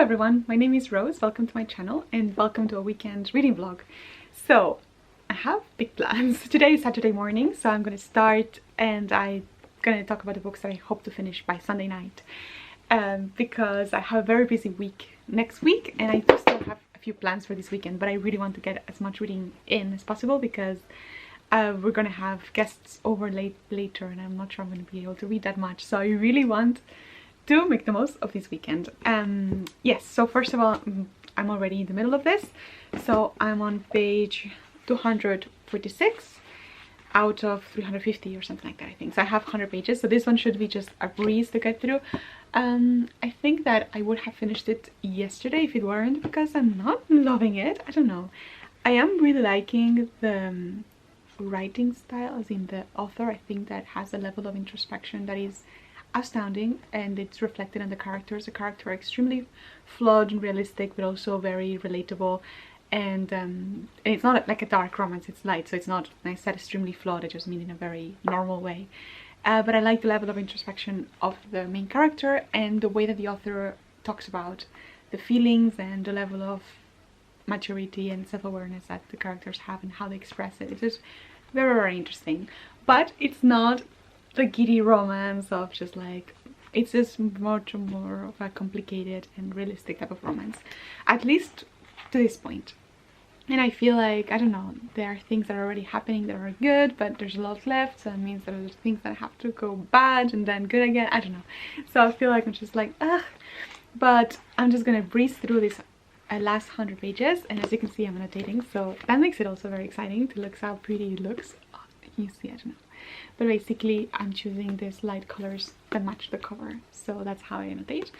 everyone, my name is Rose, welcome to my channel and welcome to a weekend reading vlog. So I have big plans. Today is Saturday morning, so I'm gonna start and I'm gonna talk about the books that I hope to finish by Sunday night, because I have a very busy week next week and I do still have a few plans for this weekend, but I really want to get as much reading in as possible because we're gonna have guests over later and I'm not sure I'm gonna be able to read that much, so I really want to make the most of this weekend. Yes, so first of all, I'm already in the middle of this, so I'm on page 246 out of 350 or something like that, I think. So I have 100 pages, so this one should be just a breeze to get through. I think that I would have finished it yesterday if it weren't because I'm not loving it. I don't know, I am really liking the writing style, as in the author. I think that has a level of introspection that is astounding, and it's reflected in the characters. The characters are extremely flawed and realistic, but also very relatable, and it's not like a dark romance, it's light, so it's not, when I said extremely flawed, I just mean in a very normal way. But I like the level of introspection of the main character and the way that the author talks about the feelings and the level of maturity and self-awareness that the characters have and how they express it. It's just very, very interesting, but it's not the giddy romance of just like, it's just much more of a complicated and realistic type of romance, at least to this point. And I feel like, I don't know, there are things that are already happening that are good, but there's a lot left, so that means that there's things that have to go bad and then good again. I don't know, so I feel like I'm just like, ugh. But I'm just gonna breeze through this last 100 pages, and as you can see, I'm annotating, so that makes it also very exciting to look how pretty it looks. Oh, you see, I don't know. But basically I'm choosing these light colors that match the cover, so that's how I annotate.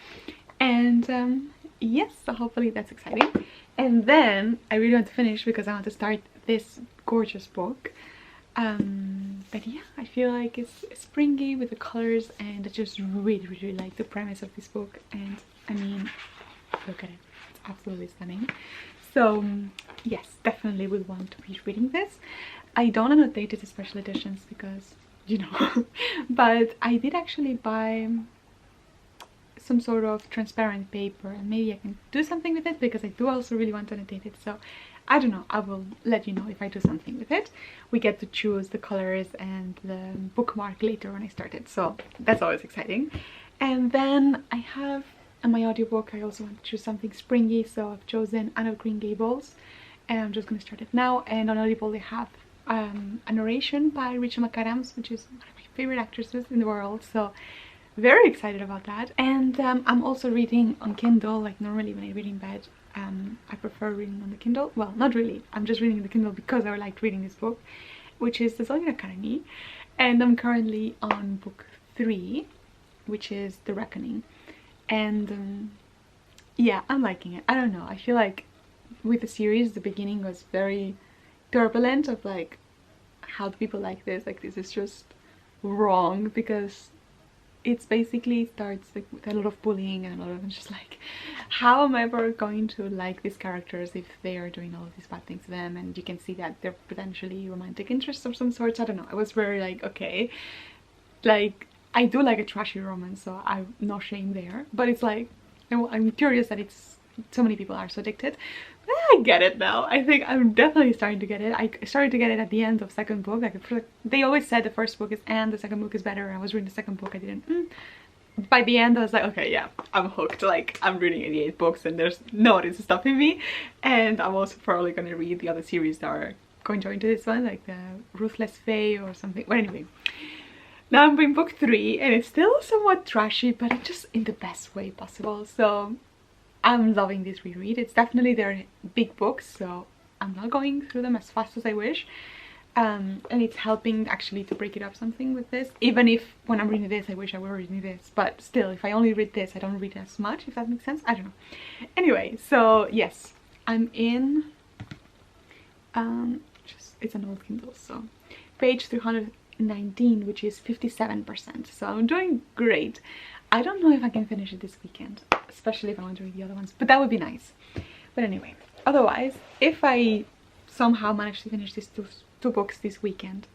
And yes, so hopefully that's exciting. And then I really want to finish because I want to start this gorgeous book. But yeah, I feel like it's springy with the colors, and I just really like the premise of this book. And I mean, look at it, it's absolutely stunning. So yes, definitely would want to be reading this. I don't annotate it as special editions because, you know, but I did actually buy some sort of transparent paper, and maybe I can do something with it because I do also really want to annotate it. So I don't know, I will let you know if I do something with it. We get to choose the colors and the bookmark later when I start it, so that's always exciting. And then I have in my audiobook, I also want to choose something springy, so I've chosen Anne of Green Gables, and I'm just going to start it now. And on Audible they have a narration by Rachel McAdams, which is one of my favorite actresses in the world, so very excited about that. And I'm also reading on Kindle. Like normally when I read in bed, I prefer reading on the Kindle. Well, not really, I'm just reading the Kindle because I like reading this book, which is the Zodiac Academy, and I'm currently on book 3, which is The Reckoning. And yeah, I'm liking it. I don't know, I feel like with the series the beginning was very turbulent, of like, how do people like this is just wrong, because it's basically starts like with a lot of bullying and a lot of, just like, how am I ever going to like these characters if they are doing all of these bad things to them? And you can see that they're potentially romantic interests of some sorts. I don't know, I was very like, okay, like I do like a trashy romance, so I'm no shame there, but it's like, I'm curious that it's so many people are so addicted. But I get it now. I think I'm definitely starting to get it. I started to get it at the end of second book. Like, they always said the first book is and the second book is better. I was reading the second book, I didn't. By the end I was like, okay, yeah, I'm hooked. Like, I'm reading 88 books and there's no one is stopping me. And I'm also probably going to read the other series that are going to join to this one, like the Ruthless Fae or something. But anyway, now I'm in book 3 and it's still somewhat trashy, but it's just in the best way possible. So I'm loving this reread. It's definitely their big books, so I'm not going through them as fast as I wish. And it's helping actually to break it up something with this, even if when I'm reading this I wish I were reading this, but still, if I only read this I don't read as much, if that makes sense. I don't know. Anyway, so yes, I'm in it's an old Kindle, so page 319, which is 57%, so I'm doing great. I don't know if I can finish it this weekend, especially if I want to read the other ones, but that would be nice. But anyway, otherwise, if I somehow manage to finish these two books this weekend,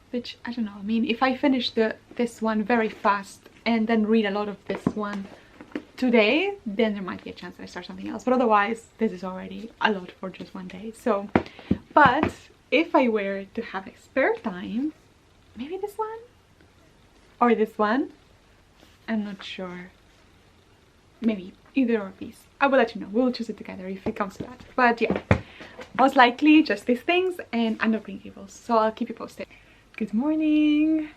which I don't know, I mean, if I finish this one very fast and then read a lot of this one today, then there might be a chance that I start something else, but otherwise this is already a lot for just one day. So, but if I were to have a spare time, maybe this one or this one, I'm not sure, maybe either of these. I will let you know, we'll choose it together if it comes to that. But yeah, most likely just these things and Anne of Green Gables, so I'll keep you posted. Good morning.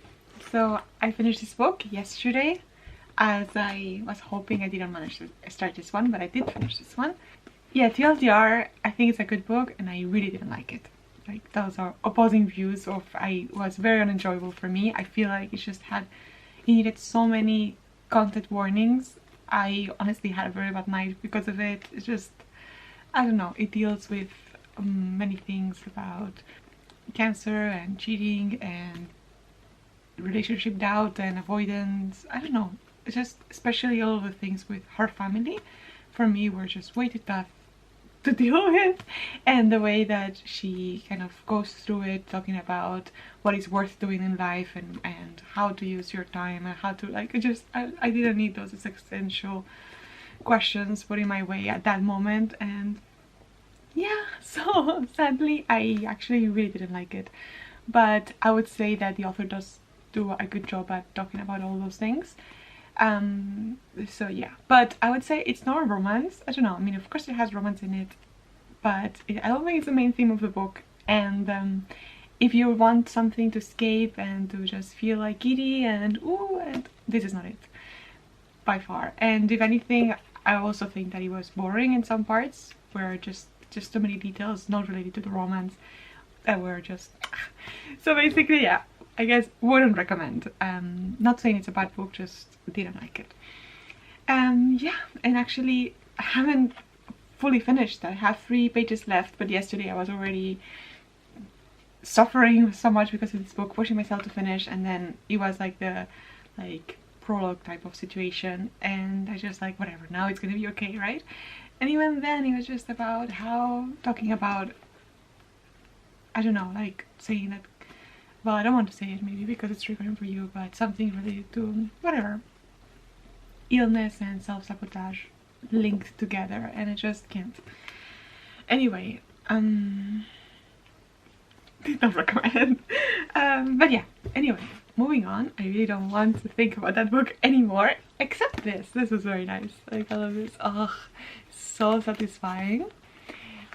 So I finished this book yesterday, as I was hoping. I didn't manage to start this one, but I did finish this one. Yeah, TLDR, I think it's a good book and I really didn't like it. Like, those are opposing views of, it was very unenjoyable for me. I feel like it needed so many content warnings. I honestly had a very bad night because of it. It's just, I don't know, it deals with many things about cancer and cheating and relationship doubt and avoidance. I don't know, it's just, especially all of the things with her family, for me were just way too tough to deal with, and the way that she kind of goes through it, talking about what is worth doing in life and how to use your time and how to, like, I didn't need those existential questions put in my way at that moment. And yeah, so sadly I actually really didn't like it, but I would say that the author does do a good job at talking about all those things. So yeah, but I would say it's not a romance. I don't know, I mean, of course it has romance in it, but I don't think it's the main theme of the book. And if you want something to escape and to just feel like giddy and ooh, and this is not it by far. And if anything, I also think that it was boring in some parts, where just so many details not related to the romance that were just so basically, yeah, I guess wouldn't recommend. Not saying it's a bad book, just didn't like it. Yeah, and actually I haven't fully finished. I have 3 pages left, but yesterday I was already suffering so much because of this book, pushing myself to finish, and then it was like the prologue type of situation, and I just like, whatever, now it's gonna be okay, right? And even then it was just about talking about, I don't know, like saying that, well, I don't want to say it maybe because it's triggering for you, but something related to whatever, illness and self-sabotage linked together, and I just can't. Anyway, did not recommend. But yeah, anyway, moving on. I really don't want to think about that book anymore, except this. This was very nice. Like, I love this. Oh, so satisfying.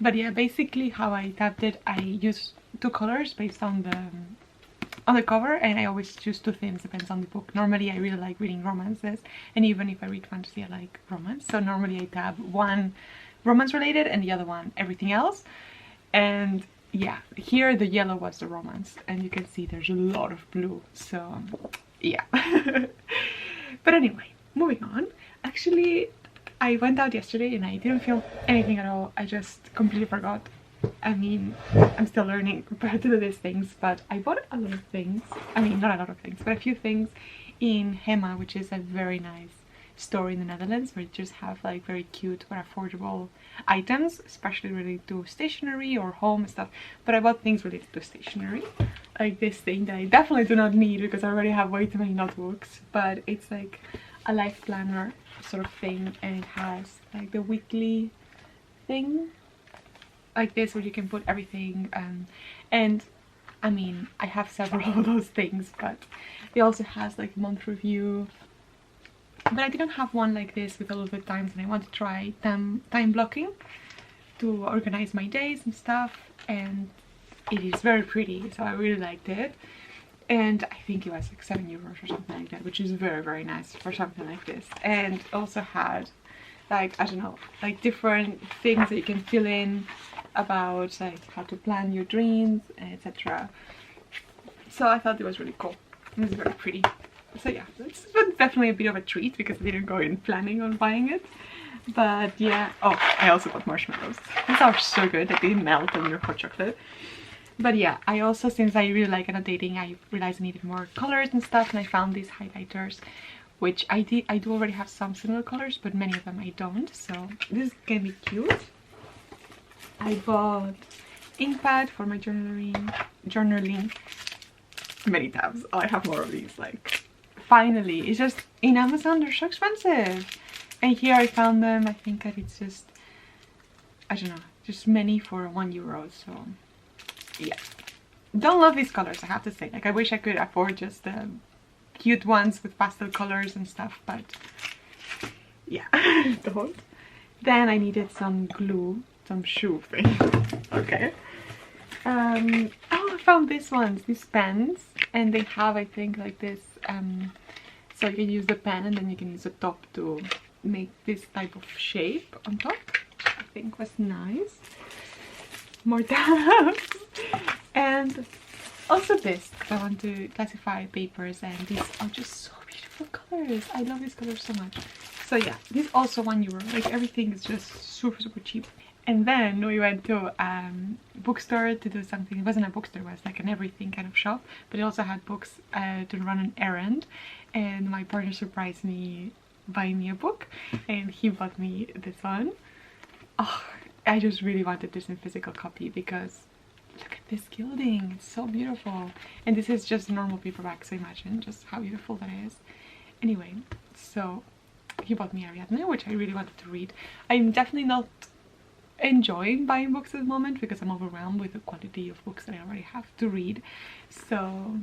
But yeah, basically how I tabbed it, I use 2 colors based on the cover, and I always choose 2 themes, depends on the book. Normally I really like reading romances, and even if I read fantasy I like romance, so normally I tab one romance related and the other one everything else. And yeah, here the yellow was the romance, and you can see there's a lot of blue, so yeah. But anyway, moving on. Actually, I went out yesterday and I didn't feel anything at all. I just completely forgot. I mean, I'm still learning how to do these things, but I bought a lot of things. I mean, not a lot of things, but a few things in HEMA, which is a very nice store in the Netherlands, where you just have like very cute but affordable items, especially related to stationery or home stuff. But I bought things related to stationery, like this thing that I definitely do not need because I already have way too many notebooks, but it's like a life planner sort of thing, and it has like the weekly thing like this where you can put everything, and I mean, I have several of those things, but it also has like month review. But I didn't have one like this with all of the times, and I want to try time blocking to organize my days and stuff, and it is very pretty, so I really liked it. And I think it was like €7 or something like that, which is very, very nice for something like this. And also had like, I don't know, like different things that you can fill in about like how to plan your dreams, etc. So I thought it was really cool. It was very pretty. So yeah, it's definitely a bit of a treat because I didn't go in planning on buying it. But yeah, oh, I also got marshmallows. These are so good, they melt on your hot chocolate. But yeah, I also, since I really like annotating, I realized I needed more colors and stuff, and I found these highlighters, which I do already have some similar colors, but many of them I don't, so this is gonna be cute. I bought ink pad for my journaling, many tabs. Oh, I have more of these, like, finally. It's just, in Amazon they're so expensive, And here I found them. I think that it's just, I don't know, just many for €1. So yeah, don't love these colors, I have to say. Like, I wish I could afford just the cute ones with pastel colors and stuff, but yeah, don't. Then I needed some glue, some shoe thing. Okay. Oh, I found these ones, these pens, and they have, I think, like this, so you can use the pen and then you can use the top to make this type of shape on top, which I think was nice. More tabs. And also this, because I want to classify papers, and these are just so beautiful colors. I love these colors so much. So yeah, this is also €1. Like, everything is just super cheap. And then we went to a bookstore to do something. It wasn't a bookstore, it was like an everything kind of shop, but it also had books to run an errand. And my partner surprised me buying me a book, and he bought me this one. Oh, I just really wanted this in physical copy because look at this gilding, it's so beautiful. And this is just normal paperback, so imagine just how beautiful that is. Anyway, so he bought me Ariadne, which I really wanted to read. I'm definitely not enjoying buying books at the moment because I'm overwhelmed with the quantity of books that I already have to read. So,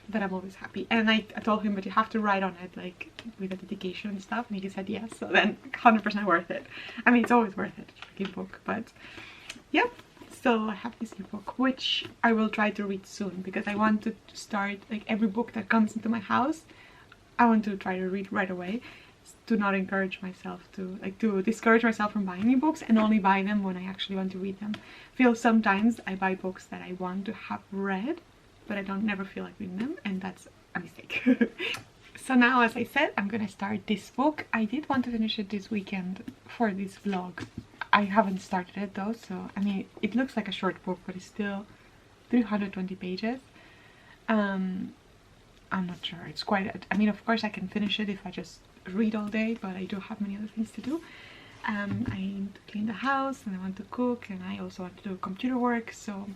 but I'm always happy. And I told him, but you have to write on it, like with a dedication and stuff, and he said yes. So then 100% worth it. I mean, it's always worth it, ebook, but yeah. So I have this ebook, which I will try to read soon because I want to start, like, every book that comes into my house, I want to try to read right away, to not encourage myself to, like, to discourage myself from buying new books and only buy them when I actually want to read them. I feel sometimes I buy books that I want to have read, but I don't never feel like reading them, and that's a mistake. So now, as I said, I'm gonna start this book. I did want to finish it this weekend for this vlog. I haven't started it though, so I mean, it looks like a short book, but it's still 320 pages. I'm not sure, it's quite I mean, of course I can finish it if I just read all day, but I do have many other things to do. I need to clean the house, and I want to cook, and I also want to do computer work, so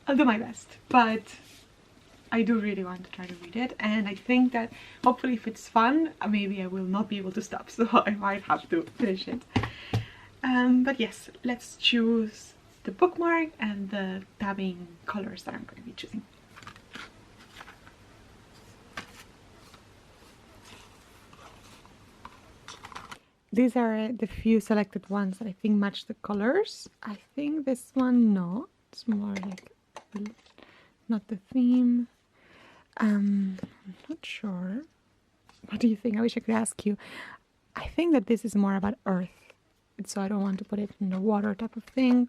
I'll do my best. But I do really want to try to read it, and I think that hopefully if it's fun, maybe I will not be able to stop, so I might have to finish it. But yes, let's choose the bookmark and the tabbing colors that I'm going to be choosing. These are the few selected ones that I think match the colors. I think this one, no, it's more like not the theme. I'm not sure. What do you think? I wish I could ask you. I think that this is more about earth, so I don't want to put it in the water type of thing.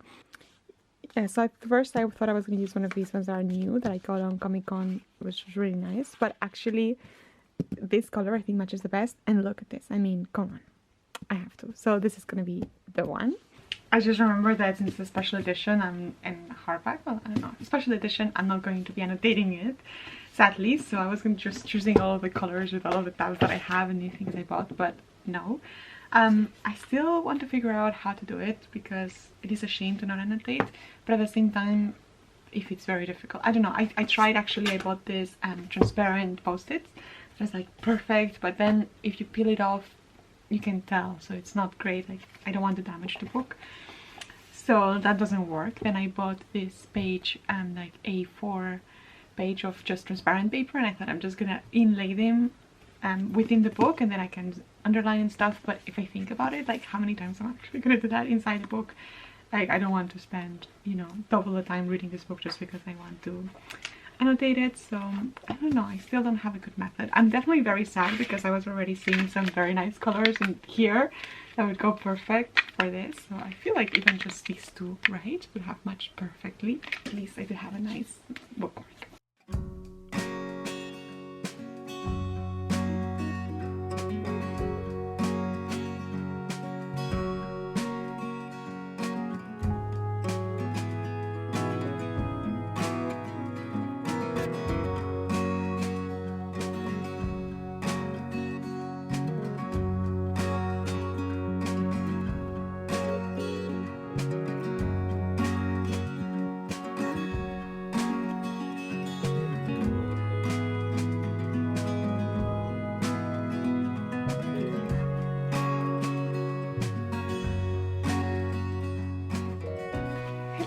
Yeah, so at first I thought I was going to use one of these ones that are new that I got on Comic-Con, which was really nice, but actually this color I think matches the best. And look at this, I mean, come on, I have to. So this is going to be the one. I just remember that since the special edition, I'm in hardback, well, I don't know, special edition, I'm not going to be annotating it, sadly, so I was just choosing all of the colors with all of the tabs that I have and new things I bought, but no. I still want to figure out how to do it because it is a shame to not annotate, but at the same time, if it's very difficult, I don't know. I tried actually, I bought this transparent post-its, so it's like perfect, but then if you peel it off, you can tell, so it's not great. Like, I don't want to damage the book, so that doesn't work. Then I bought this page, like A4 page of just transparent paper, and I thought I'm just gonna inlay them within the book, and then I can underline and stuff. But if I think about it, like how many times I'm actually gonna do that inside the book, like I don't want to spend, you know, double the time reading this book just because I want to annotate it. So I don't know, I still don't have a good method. I'm definitely very sad because I was already seeing some very nice colors in here that would go perfect for this. So I feel like even just these two, right, would have matched perfectly. At least I do have a nice bookmark.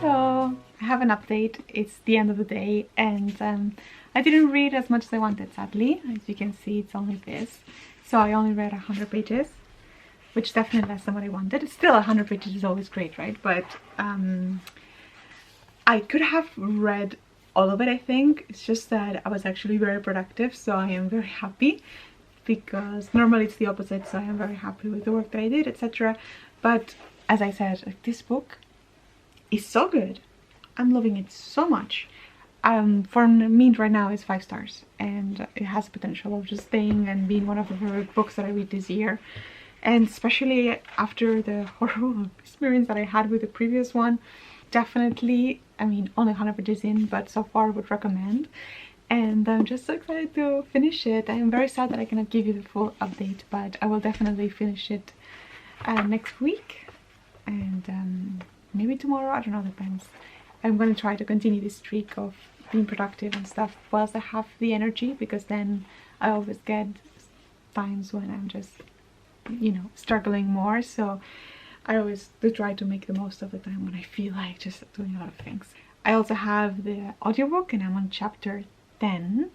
So I have an update. It's the end of the day, and I didn't read as much as I wanted, sadly. As you can see, it's only this. So I only read 100 pages, which is definitely less than what I wanted. Still, 100 pages is always great, right? But I could have read all of it, I think. It's just that I was actually very productive, so I am very happy, because normally it's the opposite. So I am very happy with the work that I did, etc. But as I said, like, this book is so good. I'm loving it so much. For me right now it's 5 stars, and it has potential of just staying and being one of the favorite books that I read this year. And especially after the horrible experience that I had with the previous one, definitely, I mean, only 100 pages in, but so far would recommend. And I'm just so excited to finish it. I am very sad that I cannot give you the full update, but I will definitely finish it next week, and maybe tomorrow, I don't know, depends. I'm going to try to continue this streak of being productive and stuff whilst I have the energy, because then I always get times when I'm just, you know, struggling more. So I always do try to make the most of the time when I feel like just doing a lot of things. I also have the audiobook, and I'm on chapter 10.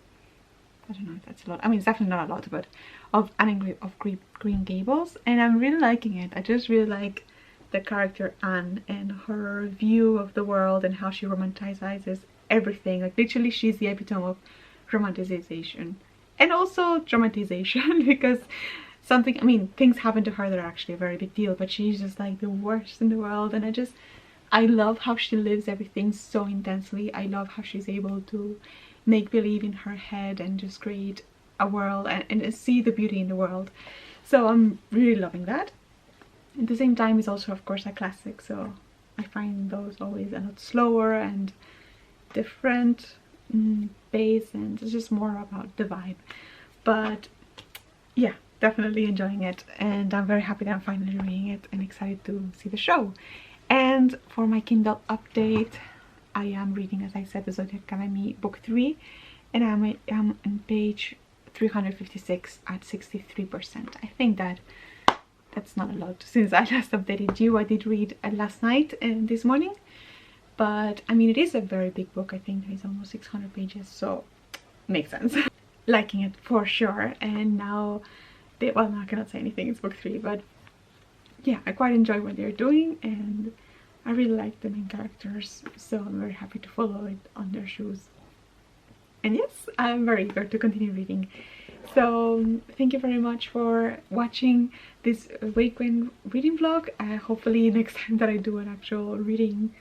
I don't know if that's a lot. I mean, it's definitely not a lot, but of Anne of Green Gables, and I'm really liking it. I just really like the character Anne and her view of the world and how she romanticizes everything. Like, literally, she's the epitome of romanticization and also dramatization, because something, I mean, things happen to her that are actually a very big deal, but she's just like the worst in the world. And I love how she lives everything so intensely. I love how she's able to make believe in her head and just create a world and see the beauty in the world. So I'm really loving that. At the same time, it's also, of course, a classic, so I find those always a lot slower and different pace, and it's just more about the vibe. But yeah, definitely enjoying it, and I'm very happy that I'm finally reading it and excited to see the show. And for my Kindle update, I am reading, as I said, the Zodiac Academy book 3, and I'm on page 356 at 63%. I think that's not a lot since I last updated you. I did read last night and this morning, but I mean, it is a very big book. I think it's almost 600 pages, so makes sense. Liking it for sure. And now well, no, I cannot say anything, it's book 3, but yeah, I quite enjoy what they're doing, and I really like the main characters, so I'm very happy to follow it on their shoes. And yes, I'm very eager to continue reading. So thank you very much for watching this weekend reading vlog. Hopefully next time that I do an actual reading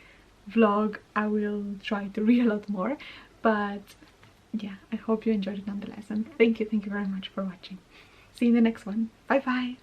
vlog, I will try to read a lot more. But yeah, I hope you enjoyed it nonetheless, and thank you very much for watching. See you in the next one. Bye bye.